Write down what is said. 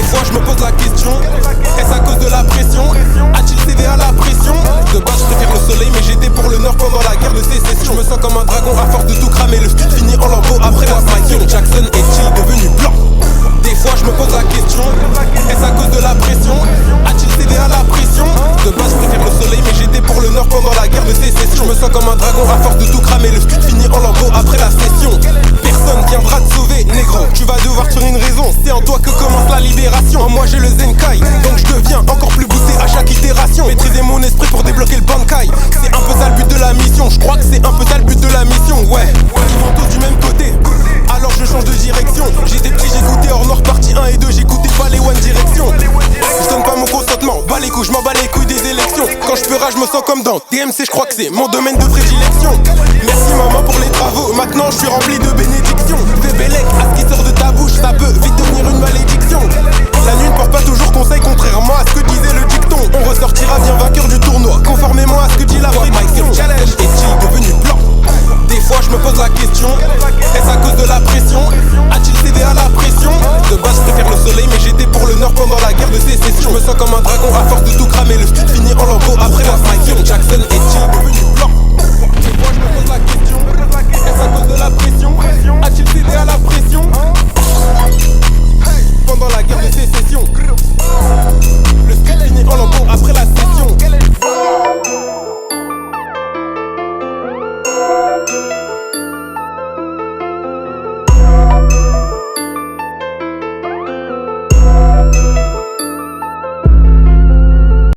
fois je me pose la question, est-ce à cause de la pression? A-t-il cédé à la pression? De base je préfère le soleil mais j'étais pour le nord pendant la guerre de sécession. Je me sens comme un dragon à force de tout cramer. Le stud finit en lambeaux après la Michael Jackson est-il devenu blanc? Des fois je me pose la question, est-ce à cause de la pression? A-t-il cédé à la pression? De base je préfère le soleil mais j'étais pour le nord pendant la guerre de sécession. Je me sens comme un dragon à force de tout cramer. Le stud finit en lambeaux après la session. Personne viendra te sauver, négro. Tu vas devoir trouver une raison. C'est en toi que commence la libération. En moi j'ai le Zenkai, donc je deviens encore plus boosté à chaque itération. Maîtriser mon esprit pour débloquer le Bankai. C'est un peu ça le but de la mission. Je crois que c'est un peu ça le but de la mission. Ouais, ils vont tous du même côté. Alors je change de direction. J'étais petit, j'écoutais Hors Nord partie 1 et 2. J'écoutais pas les One Direction. Je donne pas mon consentement, bats les couilles, je m'en bats les couilles des élections. Quand je pleure, je me sens comme dans DMC, je crois que c'est mon domaine de prédilection. Merci maman pour les travaux, maintenant je suis rempli de bénédictions. Fais bellec à ce qui sort de ta bouche, ça peut vite devenir une malédiction. La nuit ne porte pas toujours conseil, contrairement à ce que disait le dicton. On ressortira bien vainqueur du tournoi, conformément à ce que dit la prédiction. Challenge est-il devenu blanc? Des fois je me pose la question, est-ce à cause de la pression? A-t-il cédé à la pression? De base je préfère le soleil mais j'étais pour le nord pendant la guerre de sécession. Je me sens comme un dragon à force de tout cramer. Le stud finit en lambeaux après la Michael Jackson est-il devenu blanc? Des fois je me pose la question, est-ce à cause de la pression? A-t-il cédé à la pression? Pendant la guerre de sécession.